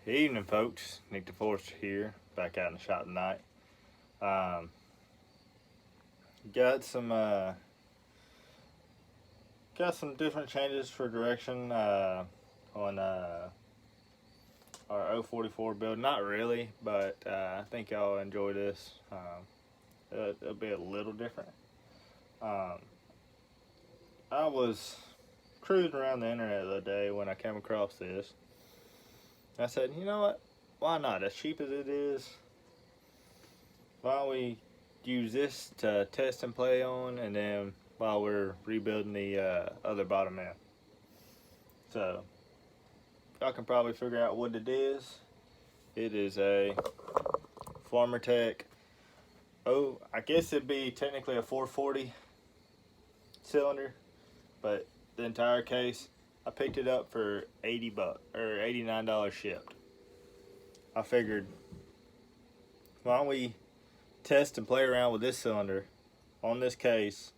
Evening, folks. Nick DeForest here, back out in the shop tonight. Um, got some different changes for direction on our 044 build. Not really, but I think y'all enjoy this. It'll be a little different. I was cruising around the internet the other day when I came across this. I said, you know what? Why not? As cheap as it is, why don't we use this to test and play on, and then while we're rebuilding the other bottom end. So, y'all can probably figure out what it is. It is a Farmer Tech. Oh, I guess it'd be technically a 440 cylinder, but the entire case, I picked it up for $80 or $89 shipped. I figured, why don't we test and play around with this cylinder on this case,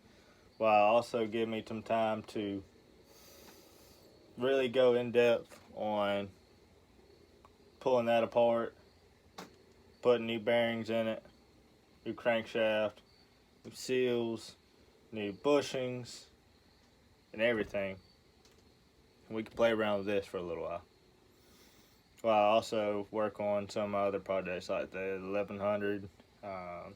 while also give me some time to really go in depth on pulling that apart, putting new bearings in it, new crankshaft, new seals, new bushings, and everything. And we can play around with this for a little while. Well, I also work on some other projects like the 1100. Got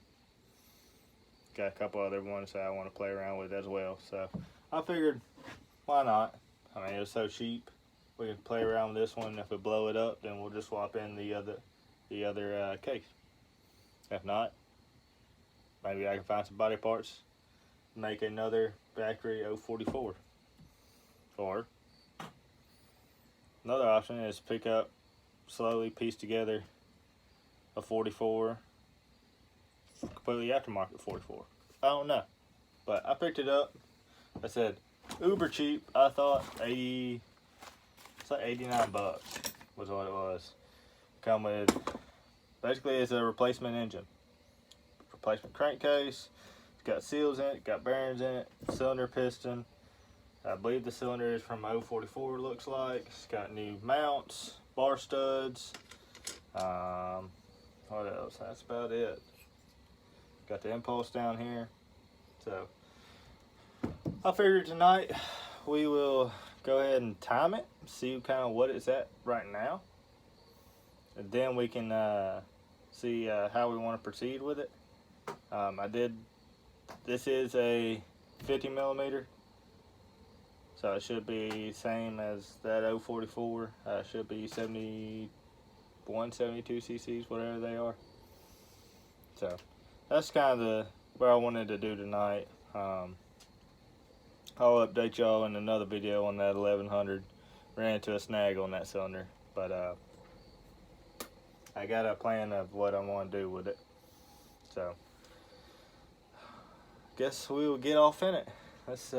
a couple other ones that I want to play around with as well. So I figured, why not? I mean, it was so cheap. We can play around with this one. If we blow it up, then we'll just swap in the other case. If not, maybe I can find some body parts, make another factory 044. Or another option is pick up, slowly piece together a 44, completely aftermarket 44. I don't know, but I picked it up. I said, uber cheap. I thought it's like 89 bucks was what it was. Come with, basically it's a replacement engine, replacement crankcase. It's got seals in it, got bearings in it, cylinder piston. I believe the cylinder is from 044, looks like. It's got new mounts, bar studs. What else? That's about it. Got the impulse down here. So, I figured tonight we will go ahead and time it, see kind of what it's at right now. And then we can see how we want to proceed with it. This is a 50 millimeter. So it should be same as that 044. Should be 71, 72 cc's, whatever they are. So that's kind of what I wanted to do tonight. I'll update y'all in another video on that 1100. Ran into a snag on that cylinder, but I got a plan of what I want to do with it. So guess we will get off in it. Let's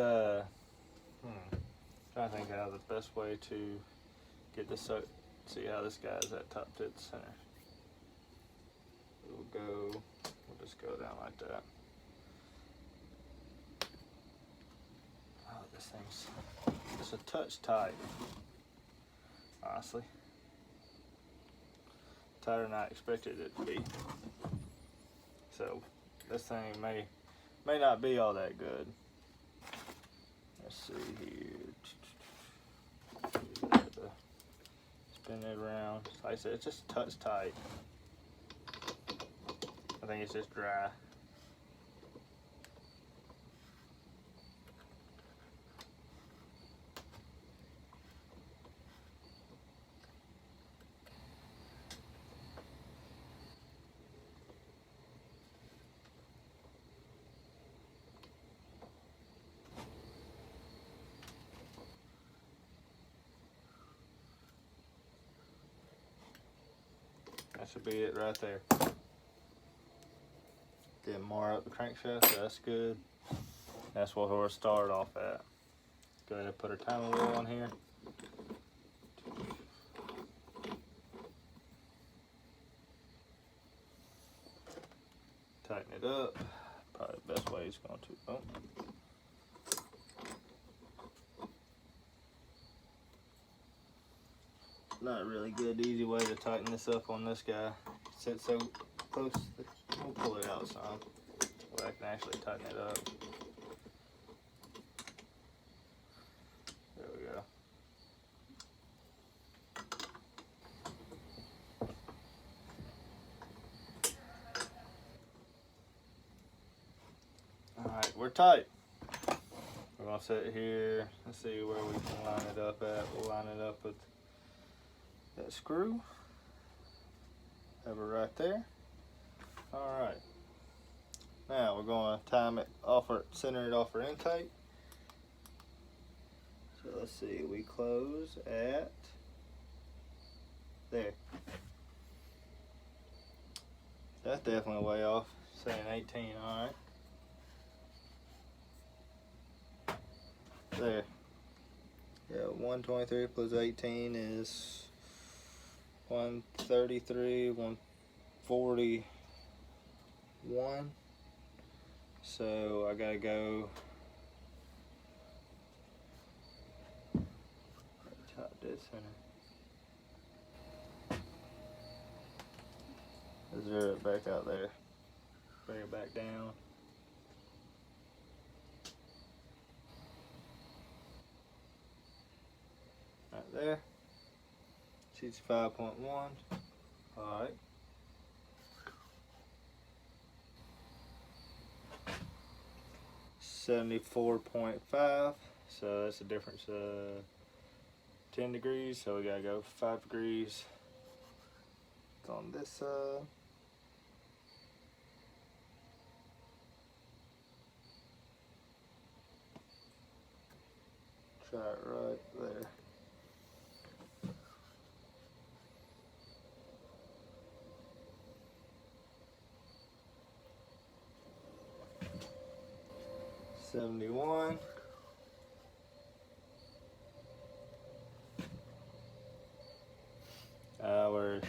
trying to think how the best way to get this up. See how this guy's at top to the center. We'll just go down like that. Oh, this thing's just a touch tight, honestly. Tighter than I expected it to be. So this thing may not be all that good. Let's see here. Spin it around. Like I said, it's just a touch tight. I think it's just dry. That should be it right there. Get more up the crankshaft, so that's good. That's what we'll start off at. Go ahead and put our timing wheel on here. Tighten it up. Probably the best way is going to. Oh. not a really good, easy way to tighten this up on this guy. It sits so close. We'll pull it out some, where I can actually tighten it up. There we go. Alright, we're tight. We're gonna sit here. Let's see where we can line it up at. We'll line it up with that screw. Have it right there. Alright. Now we're gonna time it off our, center it off our intake. So let's see, we close at there. That's definitely way off. Saying 18, alright. There. Yeah, 123 plus 18 is 133, 141. So I gotta go top dead center. Zero it back out there. Bring it back down. Right there. 65.1. Alright. $74.5. So that's a difference of 10 degrees. So we gotta go 5 degrees on this side. Try it right there. $71. We're a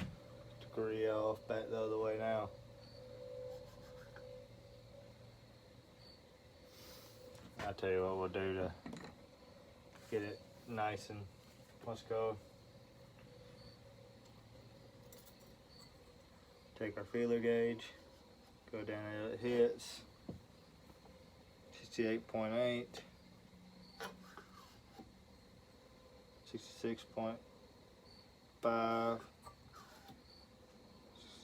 degree off, back the other way now. I'll tell you what we'll do to get it nice and, let's go. Take our feeler gauge, go down until it hits 68.8, 66.5,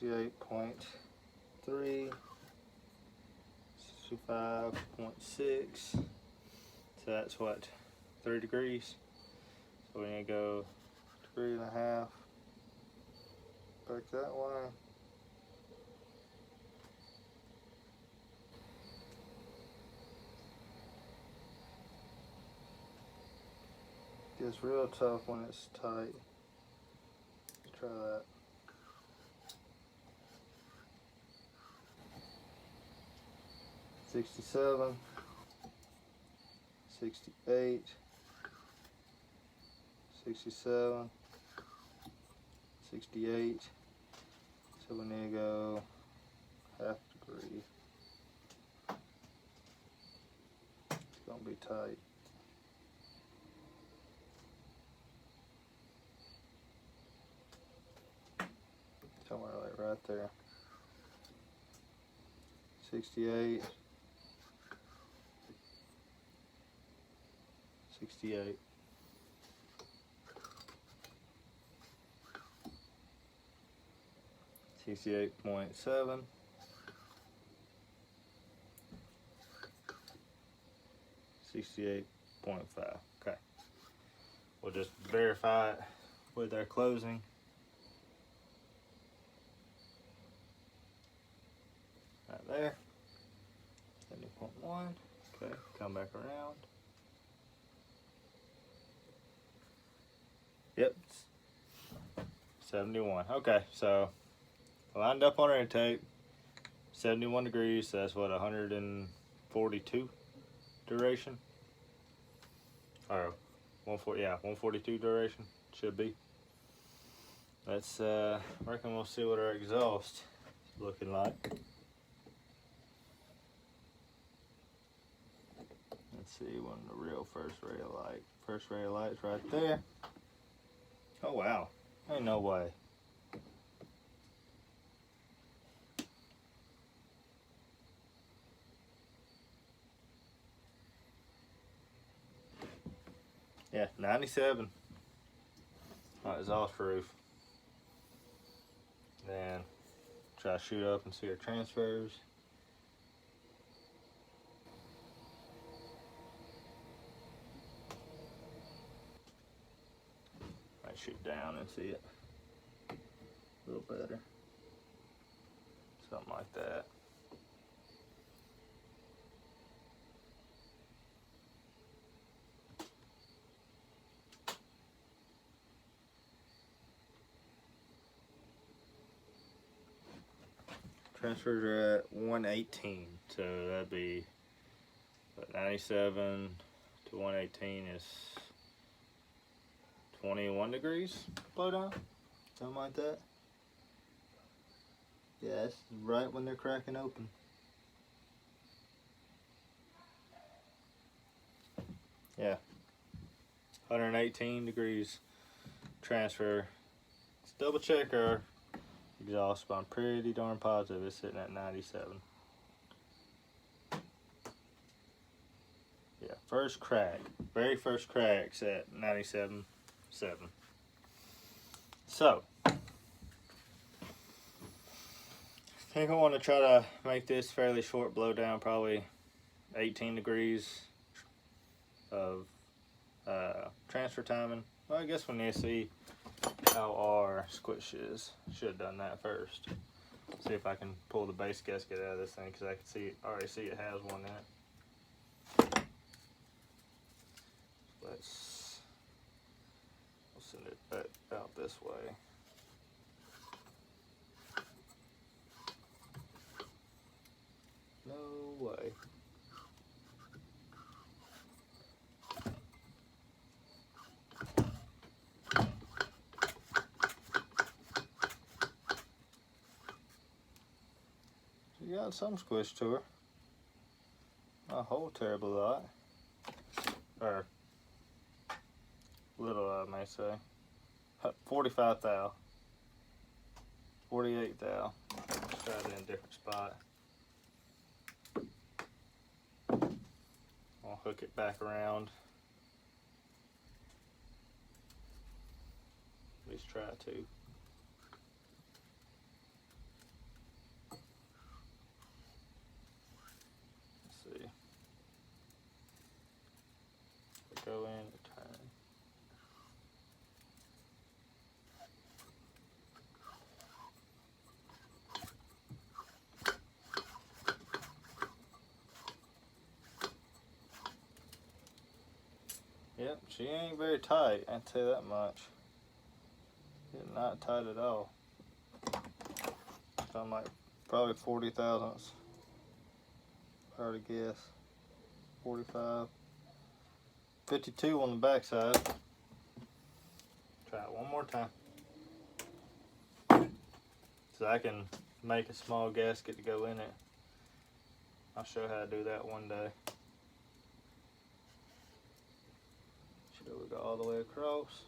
68.3, 65.6. So that's what, 3 degrees. So we need to go 3.5 back that way. Gets real tough when it's tight. Let's try that. $67, $68, $67, $68. So we need to go half degree. It's gonna be tight. Somewhere like right there. 68. 68. $68.7. 68.5. Okay. We'll just verify it with our closing. Right there. 70.1. Okay, come back around. Yep. 71. Okay, so lined up on our intake. 71 degrees, so that's what, 142 duration? Or 140, yeah, 142 duration should be. Let's reckon we'll see what our exhaust is looking like. Let's see when the real first ray of light. First ray of light's right there. Oh wow, Ain't no way. Yeah, 97. Exhaust roof. Then try to shoot up and see our transfers. Might shoot down and see it a little better. Something like that. Transfers are at 118, so that'd be 97 to 118 is 21 degrees blow down, something like that. Yeah, it's right when they're cracking open. Yeah, 118 degrees transfer. Let's double check our exhaust, but I'm pretty darn positive it's sitting at 97. Yeah, first crack, very first crack's at 97.7. So, I think I want to try to make this fairly short blow down, probably 18 degrees of transfer timing. Well, I guess we need to see how our squish is. Should have done that first. See if I can pull the base gasket out of this thing, because I can see, already see it has one in it. We'll send it back out this way. No way. You got some squish to her. Not a whole terrible lot. Or little, I may say. 45 thou. 48 thou. Try it in a different spot. I'll hook it back around. At least try to. Let's see. Go in and turn. Yep, she ain't very tight, I'd say that much. It's not tight at all. So I'm like probably 40 thousandths. I already guess. 45. 52 on the backside. Try it one more time. So I can make a small gasket to go in it. I'll show how to do that one day. Should we go all the way across?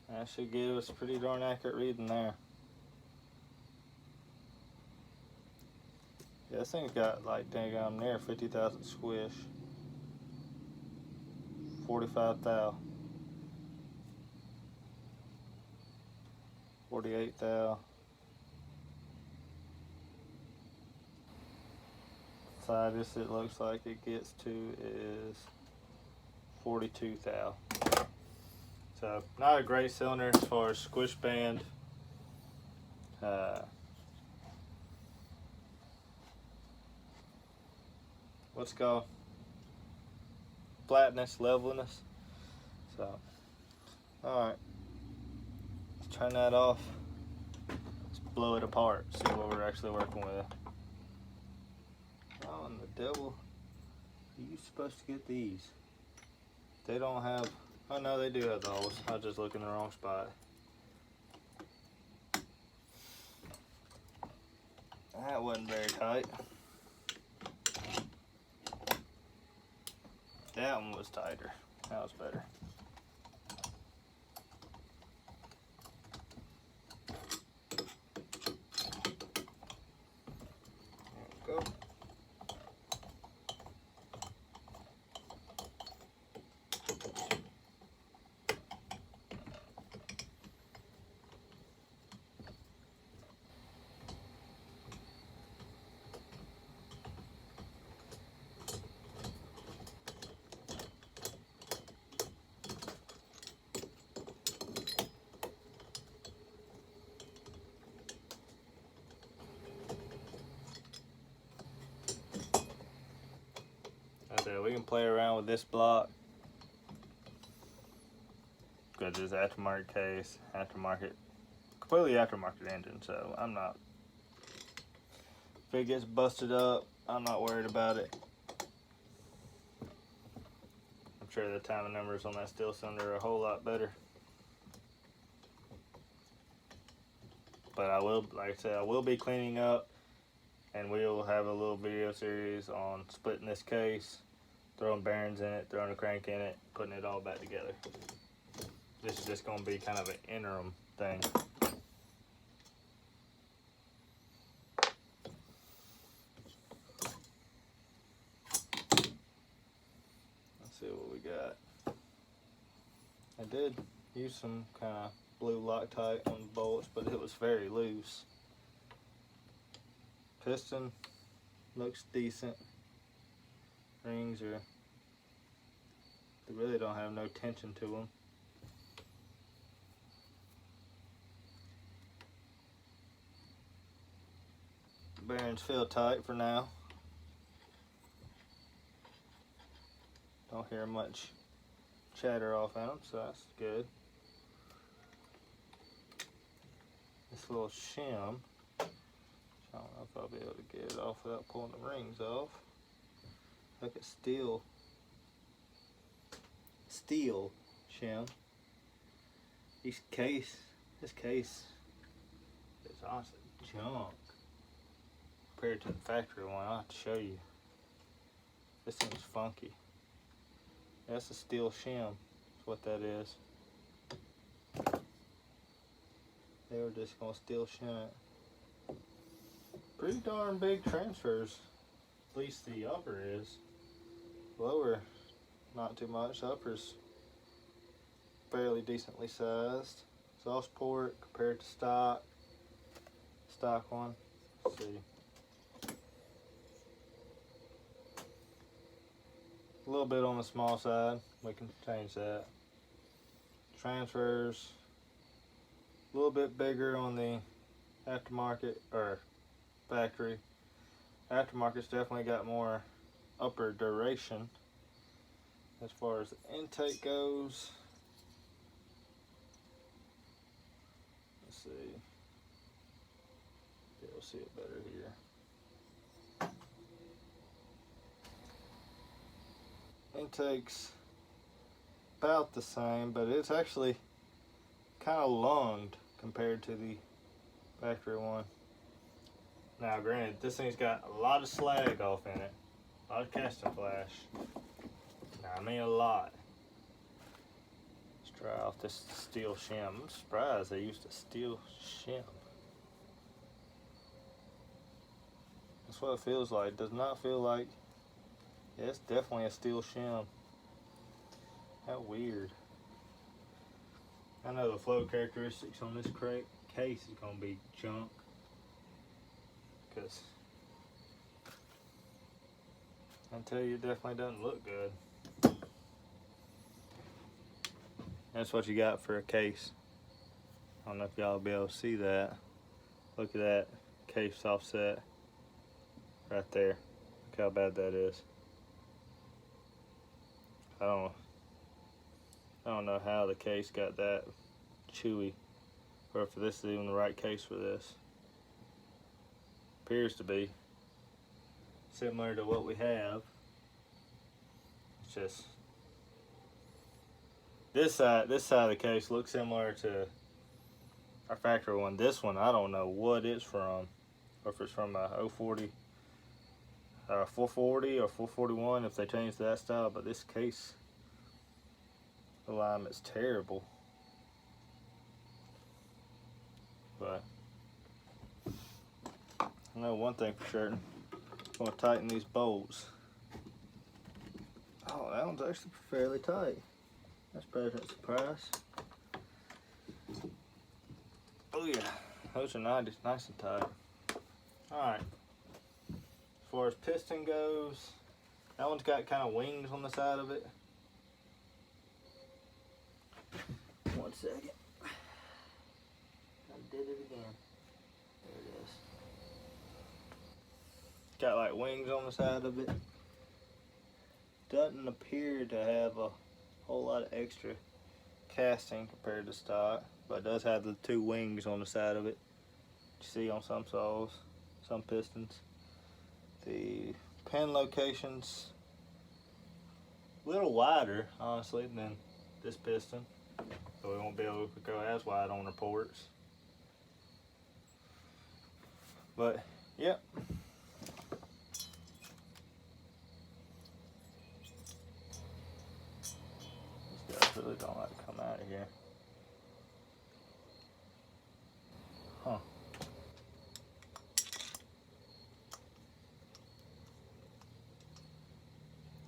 That should give us a pretty darn accurate reading there. Yeah, this thing's got like dang I'm near 50,000 squish. 45 thou. 48 thou. Tightest it looks like it gets to is 42 thou. So not a great cylinder as far as squish band. What's it called? Flatness, levelness. So, all right. Let's turn that off. Let's blow it apart. See what we're actually working with. Oh, and the devil. Are you supposed to get these? They don't have. Oh no, they do have those. I just look in the wrong spot. That wasn't very tight. That one was tighter. That was better. There we go. We can play around with this block because it's aftermarket case, completely aftermarket engine. So I'm not, if it gets busted up, I'm not worried about it. I'm sure the timing numbers on that Stihl cylinder are a whole lot better. But I will, like I said, I will be cleaning up, and we'll have a little video series on splitting this case, throwing bearings in it, throwing a crank in it, putting it all back together. This is just going to be kind of an interim thing. Let's see what we got. I did use some kind of blue Loctite on the bolts, but it was very loose. Piston looks decent. Rings are, they really don't have no tension to them. Bearings feel tight for now. Don't hear much chatter off in them, so that's good. This little shim, I don't know if I'll be able to get it off without pulling the rings off. Like a Stihl shim. This case is honestly junk compared to the factory one. I'll have to show you. This thing's funky. That's a Stihl shim. That's what that is. They were just gonna Stihl shim it. Pretty darn big transfers. At least the upper is. Lower, not too much. The upper's fairly decently sized. Exhaust port compared to stock one. Let's see. A little bit on the small side. We can change that. Transfers a little bit bigger on the aftermarket or factory. Aftermarket's definitely got more upper duration as far as the intake goes. Let's see. Yeah, we'll see it better here. Intake's about the same, but it's actually kind of lunged compared to the factory one. Now granted, this thing's got a lot of slag off in it, a lot of casting flash. Now, I mean a lot. Let's try off this Stihl shim. I'm surprised they used a Stihl shim. That's what it feels like. It does not feel like, yeah, it's definitely a Stihl shim. How weird. I know the flow characteristics on this case is going to be junk. Because I tell you, it definitely doesn't look good. That's what you got for a case. I don't know if y'all will be able to see that. Look at that case offset right there. Look how bad that is. I don't know how the case got that chewy, or if this is even the right case for this. Appears to be similar to what we have. It's just this side of the case looks similar to our factory one. This one, I don't know what it's from or if it's from a 040, 440 or 441 if they change that style. But this case alignment's terrible. But I know one thing for certain. I'm going to tighten these bolts. Oh, that one's actually fairly tight. That's pleasant surprise. Oh yeah, those are nice and tight. Alright, as far as piston goes, that one's got kind of wings on the side of it. 1 second. I did it again. There it is. Got like wings on the side of it. Doesn't appear to have a whole lot of extra casting compared to stock, but it does have the 2 wings on the side of it. You see on some saws, some pistons. The pin locations a little wider, honestly, than this piston, so we won't be able to go as wide on reports. But yep. These guys really don't like to come out of here. Huh.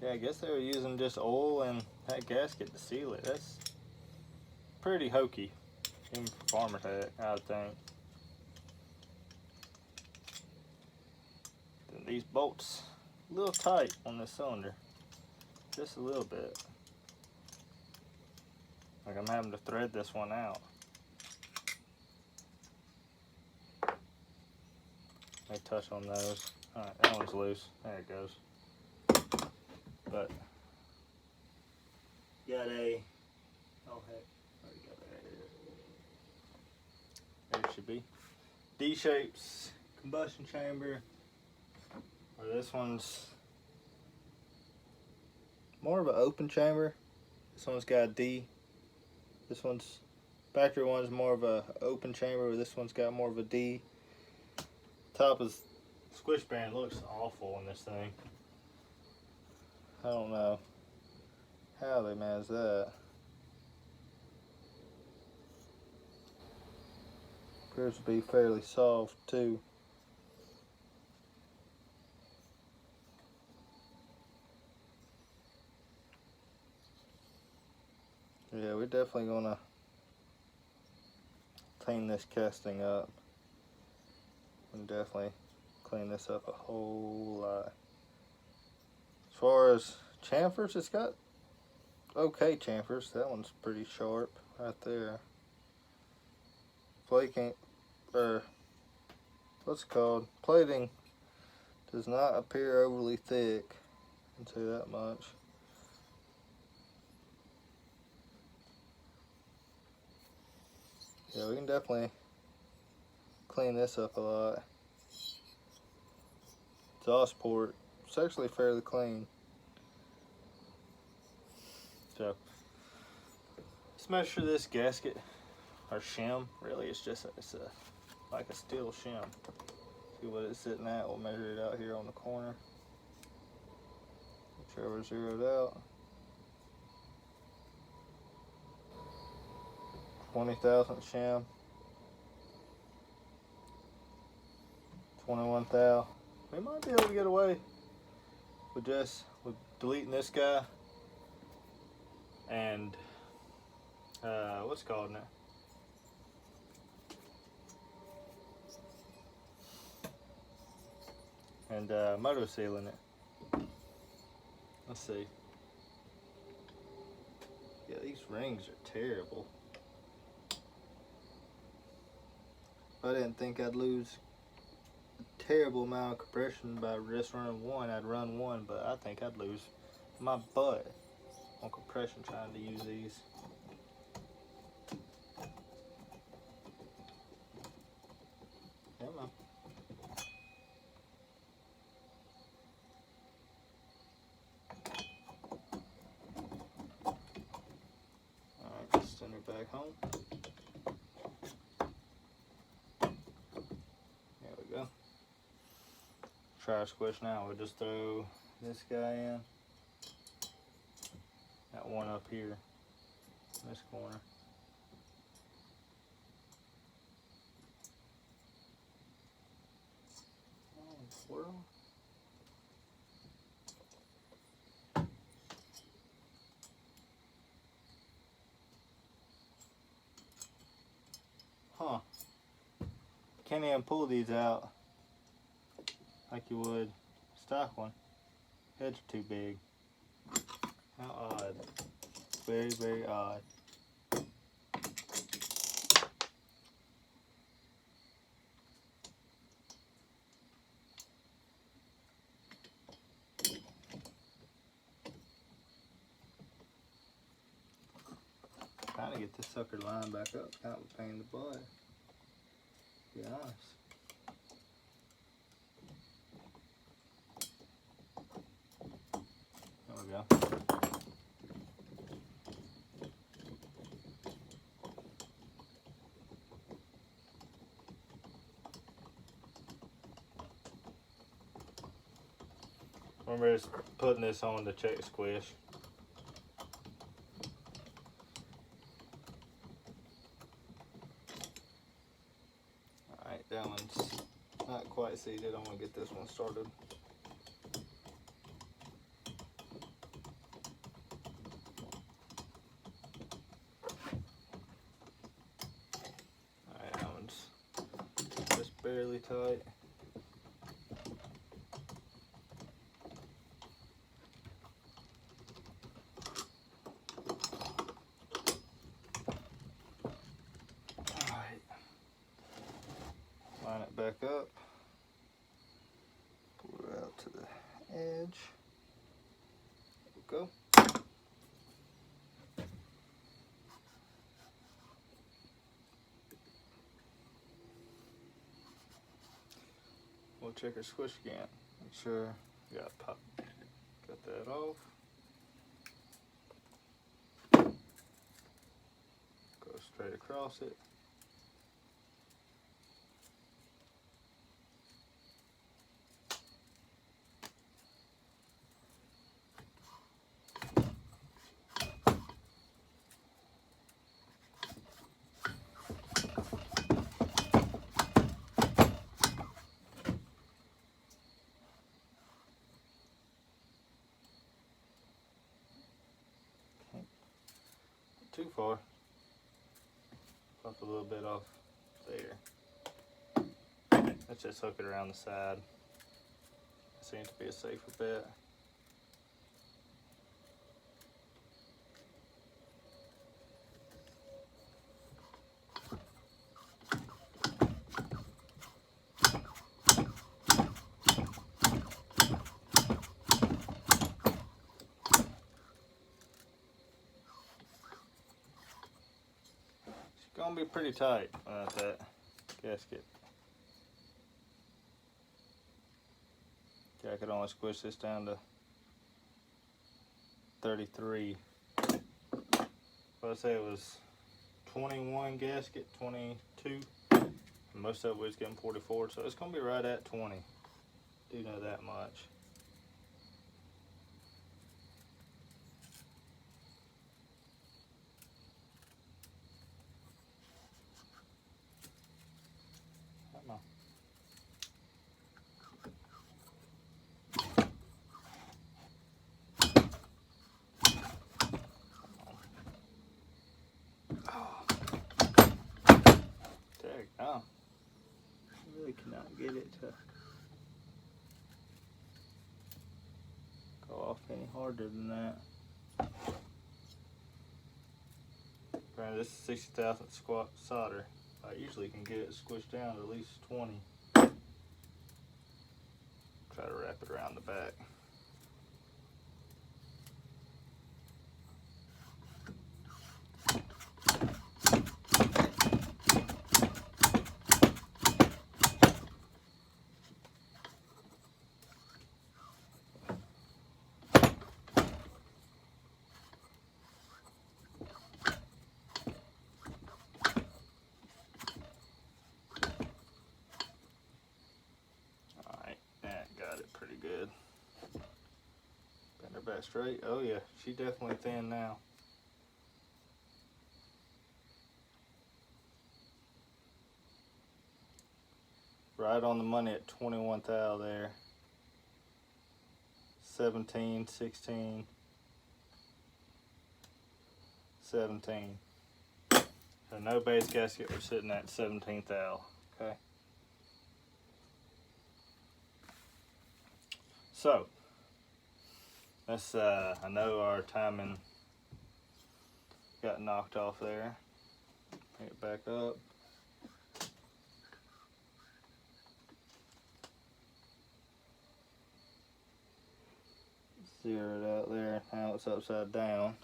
Yeah, I guess they were using just oil and that gasket to seal it. That's pretty hokey, even for farmer tech, I would think. Then these bolts, a little tight on this cylinder, just a little bit. Like I'm having to thread this one out. Let me touch on those. Alright, that one's loose. There it goes. But got a, oh heck, already got that right here. There it should be. D-shapes combustion chamber. Or this one's more of an open chamber. This one's got a D. This one's, factory one's more of a open chamber, this one's got more of a D. Top is squish band looks awful in this thing. I don't know how they manage that. Appears to be fairly soft too. Yeah, we're definitely gonna clean this casting up. And definitely clean this up a whole lot. As far as chamfers, it's got okay chamfers. That one's pretty sharp right there. Flaking, or what's it called? Plating does not appear overly thick. I can say that much. Yeah, we can definitely clean this up a lot. Exhaust port, it's actually fairly clean. So let's measure this gasket, or shim. Really, it's like a steel shim. See what it's sitting at. We'll measure it out here on the corner. Make sure we're zeroed out. 20,000 shim. 21 thou. We might be able to get away with deleting this guy and what's it called now? And motor sealing it. Let's see. Yeah, these rings are terrible. I didn't think I'd lose a terrible amount of compression by just running one. I'd run one, but I think I'd lose my butt on compression trying to use these. Come on. Alright, let's send her back home. There we go. try our squish now. We'll just throw this guy in. That one up here, this corner. Oh, squirrel. Huh. Can't even pull these out like you would stock one. Heads are too big. How odd. Very, very odd. Trying to get this sucker lined back up, kind of a pain in the butt, to be honest. There we go. Remember just putting this on to check squish. Alright, that one's not quite seated. I'm gonna get this one started. Alright, that one's just barely tight. Line it back up, pull it out to the edge. There we go. We'll check our squish again. Make sure we got pop. Got that off. Go straight across it. Too far. Pop a little bit off there. Let's just hook it around the side. Seems to be a safer bet. Gonna be pretty tight with that gasket. Okay, I could only squish this down to 33. But I'd say it was 21 gasket, 22. And most of it was getting 44, so it's gonna be right at 20. Do know that much. Oh, I really cannot get it to go off any harder than that. Granted, this is 60,000 squat solder. I usually can get it squished down to at least 20. Try to wrap it around the back. Alright, that got it. good. Bend her back straight. Oh yeah, she's definitely thin now. Right on the money at 21 thou there. 17, 16, 17. So no base gasket, we're sitting at 17 thou. Okay. So let's I know our timing got knocked off there. Bring it back up. Zero it out there. Now it's upside down.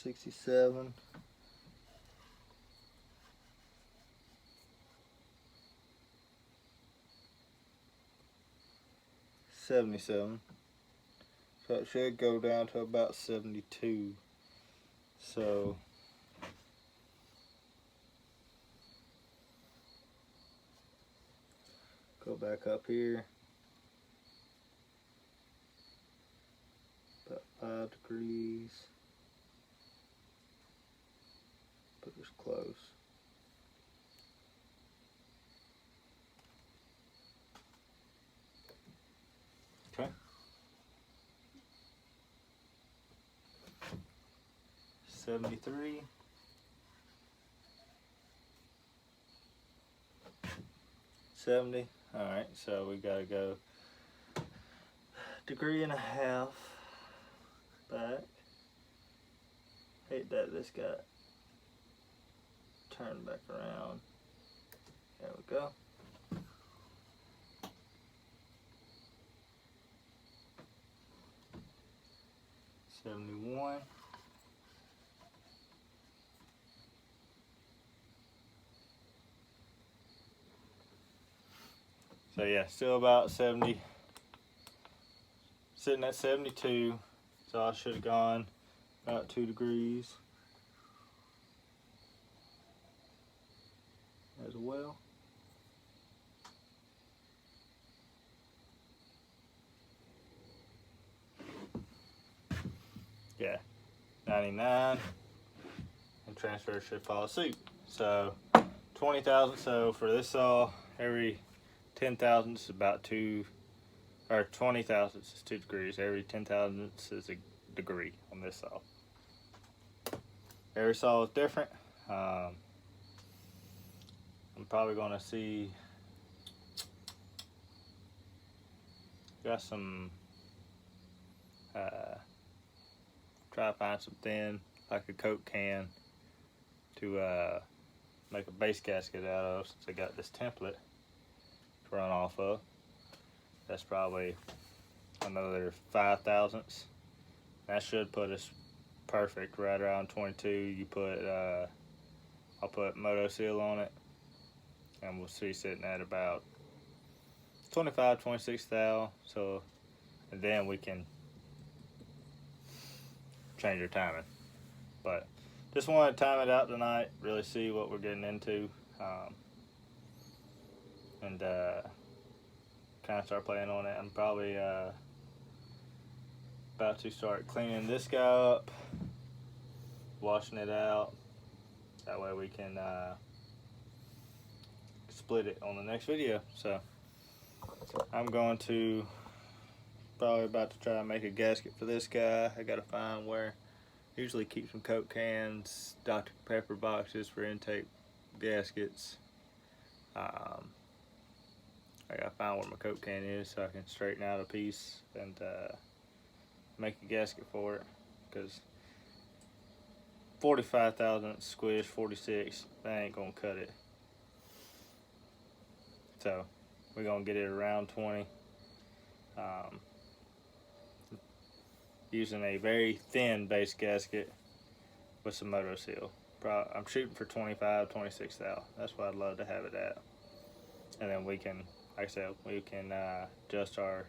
$67. 77. So it should go down to about 72. So go back up here. About 5 degrees. Put this close. Okay. 73. 70. Alright, so we gotta go 1.5 degrees back. Hate that this got turned back around. There we go. $71. So yeah, still about 70. Sitting at 72. So I should have gone about 2 degrees as well. Yeah, 99, and transfer should follow suit. So 20 thousandths. So for this saw, every 10 thousandths is about 2, or 20 thousandths is 2 degrees. Every 10 thousandths is a degree on this saw. Every saw is different. I'm probably gonna see. Got some. Try to find some thin, like a Coke can, to make a base gasket out of, since I got this template to run off of. That's probably another 5 thousandths. That should put us perfect right around 22. You put I'll put Moto Seal on it, and we'll see sitting at about 25, 26 thou. So, and then we can change your timing. But just wanted to time it out tonight, really see what we're getting into, and kind of start playing on it. I'm probably about to start cleaning this guy up, washing it out. That way we can split it on the next video. So I'm going to probably about to try to make a gasket for this guy. I gotta find where. Usually keep some Coke cans, Dr. Pepper boxes for intake gaskets. I gotta find where my Coke can is so I can straighten out a piece and make a gasket for it. Because 45 thousandths squish, 46, that ain't gonna cut it. So we're gonna get it around 20. Using a very thin base gasket with some Moto Seal. I'm shooting for 25, 26 thou. That's what I'd love to have it at. And then we can, like I said, we can adjust our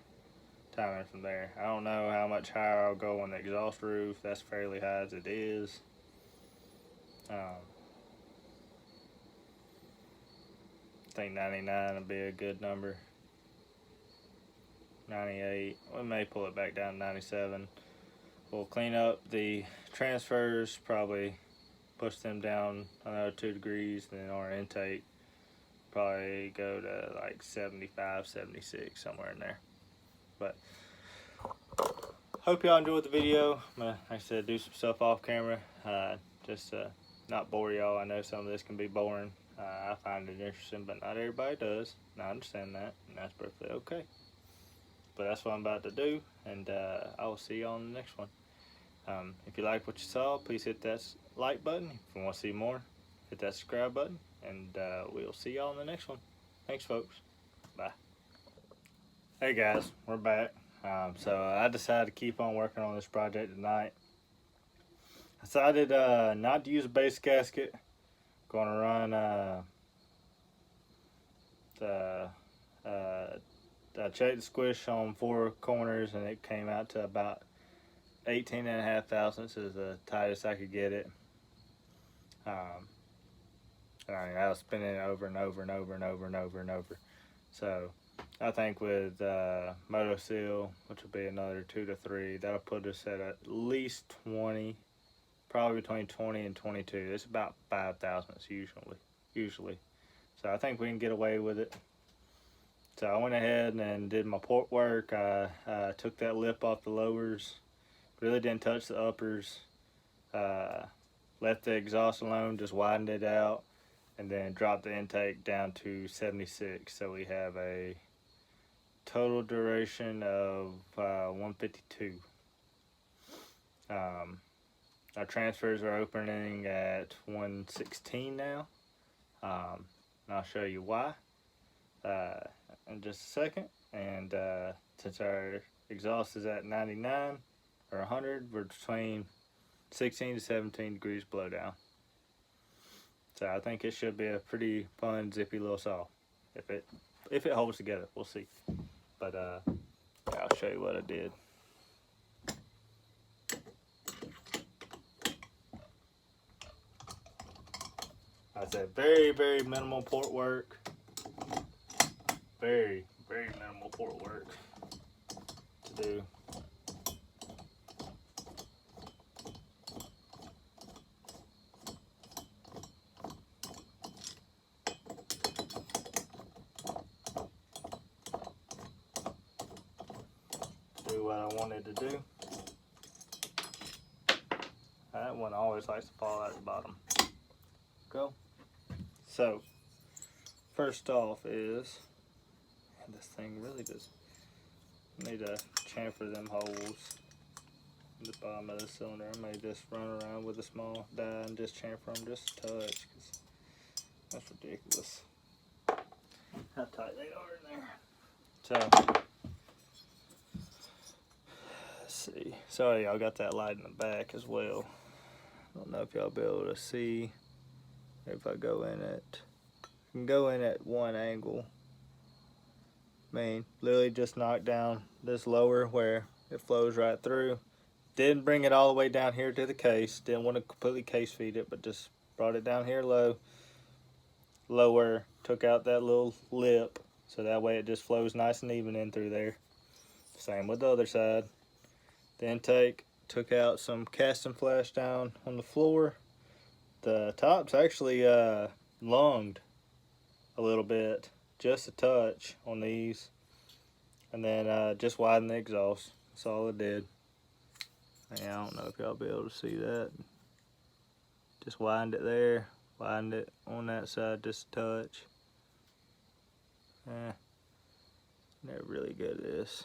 timing from there. I don't know how much higher I'll go on the exhaust roof. That's fairly high as it is. I think 99 would be a good number. 98. We may pull it back down to 97. We'll clean up the transfers, probably push them down another 2 degrees, then our intake probably go to like 75, 76, somewhere in there. But hope y'all enjoyed the video. I'm gonna, like I said, do some stuff off camera, just not bore y'all. I know some of this can be boring. I find it interesting, but not everybody does, and I understand that, and that's perfectly okay. But that's what I'm about to do, and I will see y'all on the next one. If you like what you saw, please hit that like button. If you want to see more, hit that subscribe button, and we'll see y'all in the next one. Thanks, folks. Bye. Hey guys, we're back. So I decided to keep on working on this project tonight. I decided not to use a base gasket. Going to run I checked the squish on 4 corners, and it came out to about 18.5 thousandths is the tightest I could get it. I was spinning it over and over and over and over and over and over. So I think with Moto Seal, which will be another 2 to 3, that'll put us at least 20, probably between 20 and 22. It's about 5 thousandths usually. So I think we can get away with it. So I went ahead and did my port work. I took that lip off the lowers, really didn't touch the uppers, left the exhaust alone, just widened it out, and then dropped the intake down to 76. So we have a total duration of 152. Our transfers are opening at 116 now. And I'll show you why in just a second. And since our exhaust is at 99 or 100, we're between 16 to 17 degrees blow down. So I think it should be a pretty fun, zippy little saw. If it holds together, we'll see. But I'll show you what I did. I said very, very minimal port work. Very, very minimal port work to do. Do what I wanted to do. That one always likes to fall out the bottom. Go. So, first off is, and this thing really does need to chamfer them holes in the bottom of the cylinder. I may just run around with a small die and just chamfer them just a touch, because that's ridiculous how tight they are in there. So, let's see. Sorry, y'all got that light in the back as well. I don't know if y'all be able to see. If I go in it, I can go in at one angle. I mean, literally just knock down this lower where it flows right through. Didn't bring it all the way down here to the case. Didn't want to completely case feed it, but just brought it down here lower, took out that little lip, so that way it just flows nice and even in through there. Same with the other side. The intake, took out some casting flash down on the floor. The top's actually lunged a little bit, just a touch on these, and then just widened the exhaust. That's all it did. And I don't know if y'all be able to see that. Just widened it there, widened it on that side just a touch. They're really good at this.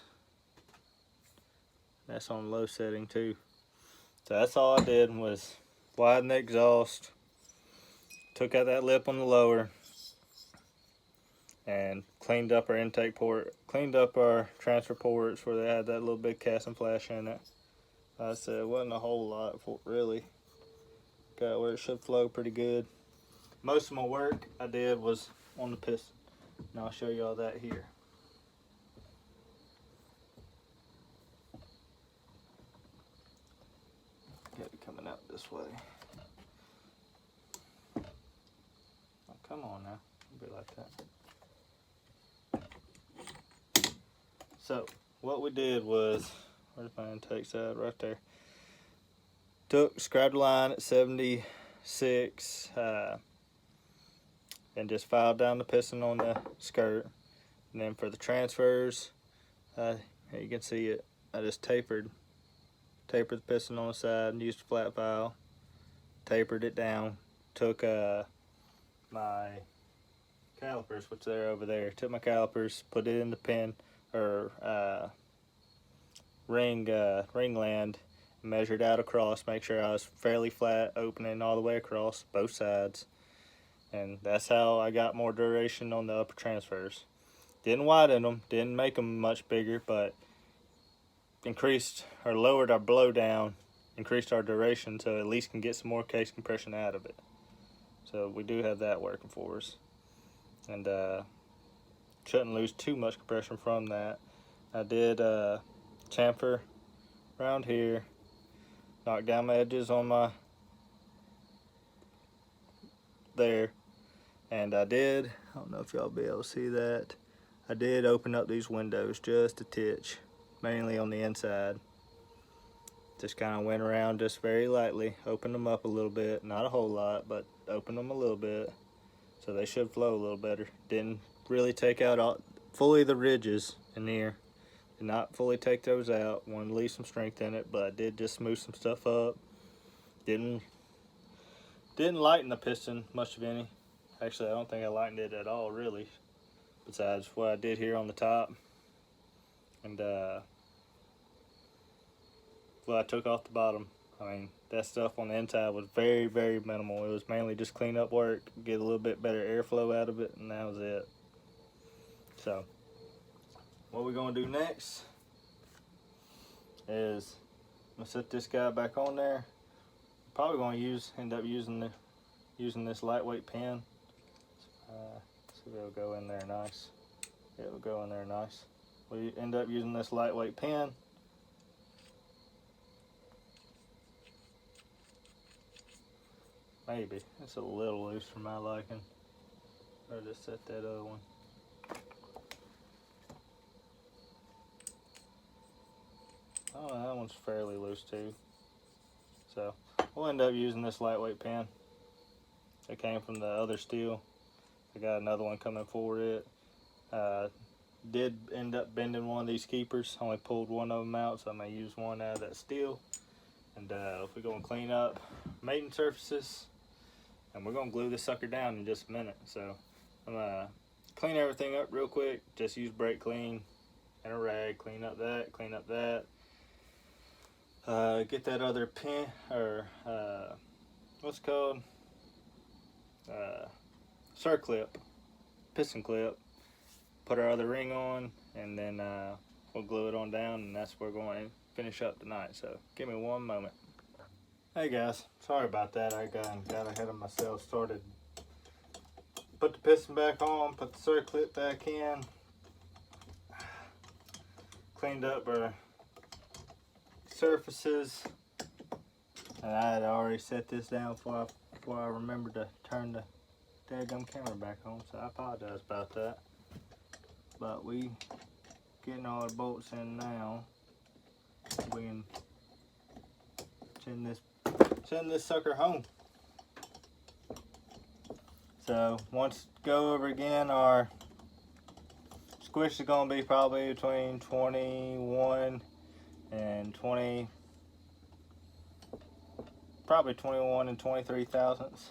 That's on low setting too. So that's all I did was widen the exhaust, took out that lip on the lower, and cleaned up our intake port, cleaned up our transfer ports where they had that little big casting flash in it. I said it wasn't a whole lot for really. Got where it should flow pretty good. Most of my work I did was on the piston, and I'll show you all that here. this way. Oh, come on now, don't be like that. So what we did was, where's my intake side? Right there. Scrapped the line at 76, and just filed down the piston on the skirt. And then for the transfers, you can see it. I just tapered the piston on the side and used a flat file. Tapered it down. Took my calipers, which they're over there. Took my calipers, put it in the pin or ringland, measured out across, make sure I was fairly flat, opening all the way across both sides. And that's how I got more duration on the upper transfers. Didn't widen them, didn't make them much bigger, but increased or lowered our blowdown, increased our duration, so at least can get some more case compression out of it. So we do have that working for us. And shouldn't lose too much compression from that. I did chamfer around here, knocked down my edges on my there, and I don't know if y'all be able to see that, I did open up these windows just a titch, mainly on the inside. Just kind of went around just very lightly, opened them up a little bit, not a whole lot, but opened them a little bit, so they should flow a little better. Didn't really take out fully the ridges in here. Did not fully take those out. Wanted to leave some strength in it, but I did just smooth some stuff up. Didn't lighten the piston much of any. Actually, I don't think I lightened it at all, really, besides what I did here on the top. And what I took off the bottom. I mean, that stuff on the inside was very, very minimal. It was mainly just clean up work, get a little bit better airflow out of it, and that was it. So what we're gonna do next is I'm gonna set this guy back on there. Probably gonna end up using this lightweight pin. So it'll go in there nice. It'll go in there nice. We end up using this lightweight pin. Maybe it's a little loose for my liking. I'll just set that other one. Oh, that one's fairly loose too. So we'll end up using this lightweight pin. It came from the other Stihl. I got another one coming for it. Did end up bending one of these keepers. Only pulled one of them out, so I may use one out of that Stihl. And we're going to clean up mating surfaces, and we're going to glue this sucker down in just a minute. So I'm going to clean everything up real quick. Just use brake clean and a rag. Clean up that. Get that other pin, or what's it called? Circlip, piston clip. Put our other ring on, and then we'll glue it on down, and that's where we're going to finish up tonight. So give me one moment. Hey guys, sorry about that. I got ahead of myself. Started, put the piston back on, put the circlip back in, cleaned up our surfaces, and I had already set this down before I remembered to turn the daggum camera back on, so I apologize about that. But we getting all our bolts in now. We can send this sucker home. So once go over again, our squish is going to be probably between 21 and 20, probably 21 and 23 thousandths.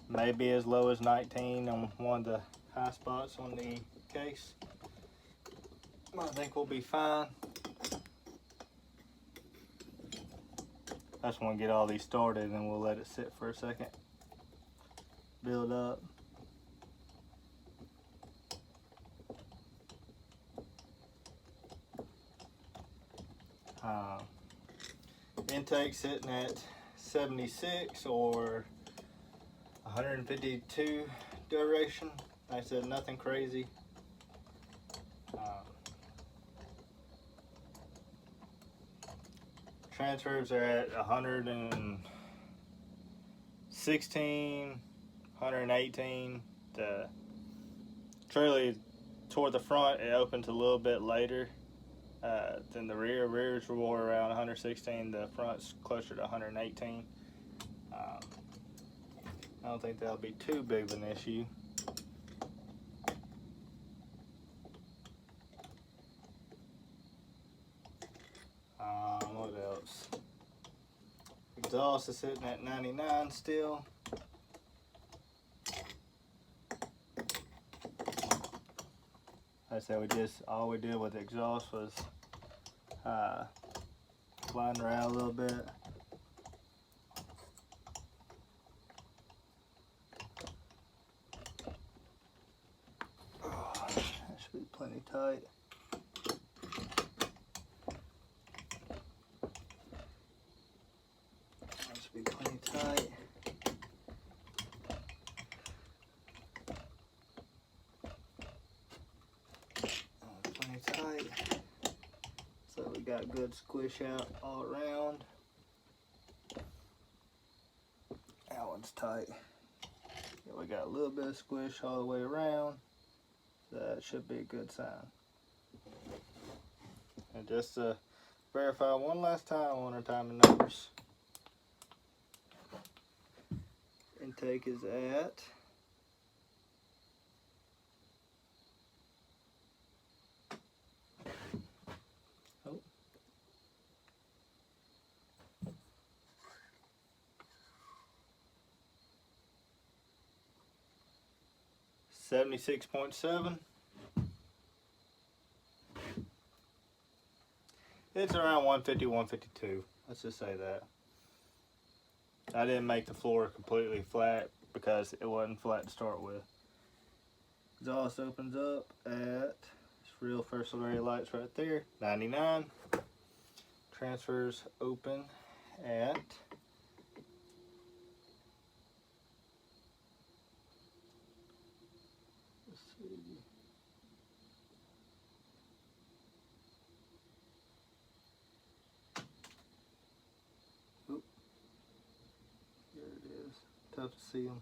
Maybe as low as 19 on one of the high spots on the case. I think we'll be fine. I just want to get all these started, and we'll let it sit for a second. Build up. Intake sitting at 76 or 152 duration. Like I said, nothing crazy. Transfers are at 100 and 116, 118. Truly, toward the front, it opens a little bit later than the rear. Rears were more around 116. The front's closer to 118. I don't think that'll be too big of an issue. What else? Exhaust is sitting at 99 still. Like I said, all we did with the exhaust was flying around a little bit. Oh, that should be plenty tight. That should be plenty tight. Plenty tight. So we got good squish out all around. That one's tight. Yeah, we got a little bit of squish all the way around. That should be a good sign. And just to verify one last time on our timing numbers. Intake is at 76.7. It's around 150, 152. Let's just say that. I didn't make the floor completely flat because it wasn't flat to start with. Exhaust opens up at, it's real first auxiliary lights right there, 99. Transfers open at tough to see them.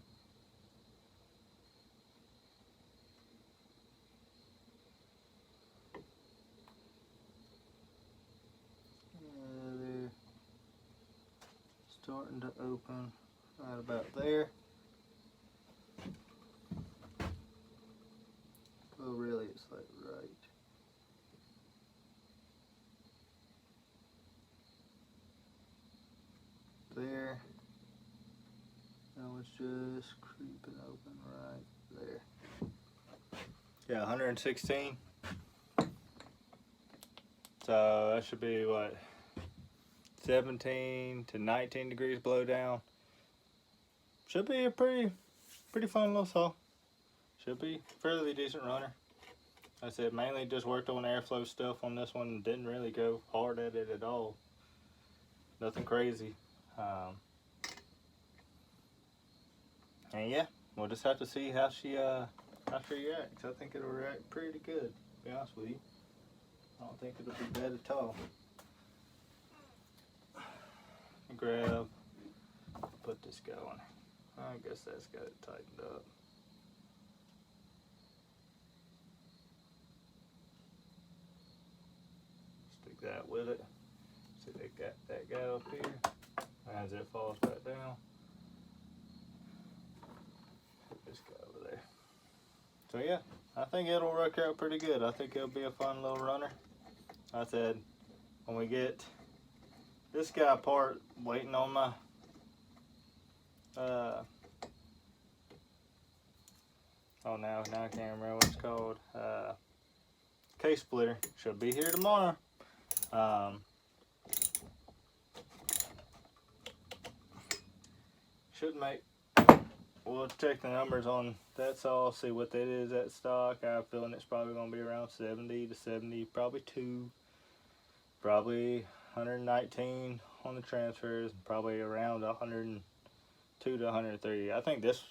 They're starting to open right about there. Well, really, it's like right there. That one's just creeping open right there. Yeah, 116. So that should be what, 17 to 19 degrees blow down. Should be a pretty fun little saw. Should be fairly decent runner. Like I said, mainly just worked on airflow stuff on this one and didn't really go hard at it at all. Nothing crazy. And yeah, we'll just have to see how she reacts. I think it'll react pretty good, to be honest with you. I don't think it'll be bad at all. Grab, put this going. I guess that's got it tightened up. Stick that with it. See, they got that guy up here. As it falls back down. Put this guy over there. So yeah, I think it'll work out pretty good. I think it'll be a fun little runner. I said, when we get this guy apart, waiting on my now I can't remember what it's called. Case splitter should be here tomorrow. Should make. We'll check the numbers on that saw, see what that is at stock. I have a feeling it's probably going to be around 70 to 70, probably 2, probably 119 on the transfers, probably around 102 to 130. I think this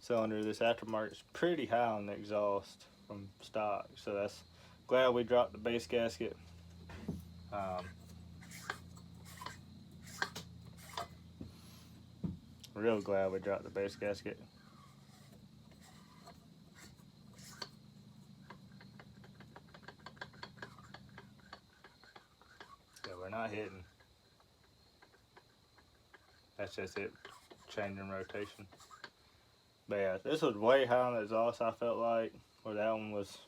cylinder, this aftermarket, is pretty high on the exhaust from stock, so that's glad we dropped the base gasket. Real glad we dropped the base gasket. Yeah, we're not hitting. That's just it, changing rotation. But yeah, this was way high on the exhaust, I felt like, where that one was,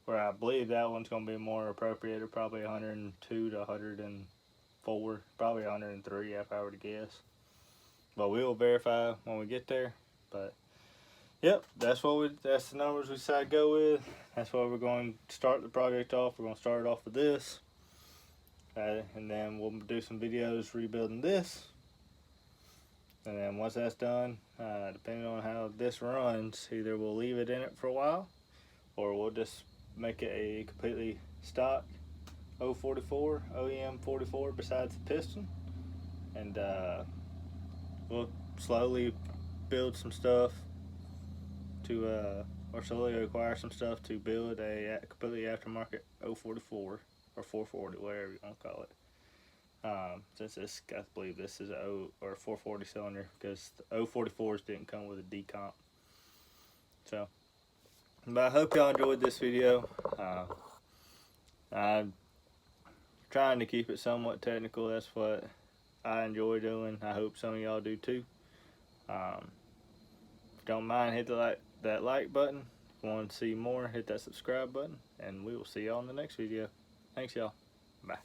where I believe that one's going to be more appropriate, probably 102 to 104, probably 103 if I were to guess. But we will verify when we get there. But yep, that's the numbers we decided to go with. That's what we're going to start the project off. We're going to start it off with this. And then we'll do some videos rebuilding this. And then once that's done, depending on how this runs, either we'll leave it in it for a while, or we'll just make it a completely stock 044, OEM 44 besides the piston. And we'll slowly build some stuff to, or slowly acquire some stuff to build a completely aftermarket 044 or 440, whatever you want to call it. Since this, I believe this is a 440 cylinder, because the 044s didn't come with a decomp. So, but I hope y'all enjoyed this video. I'm trying to keep it somewhat technical. That's what I enjoy doing. I hope some of y'all do too. Don't mind, hit that like button. If you want to see more, hit that subscribe button, and we will see y'all in the next video. Thanks, y'all. Bye.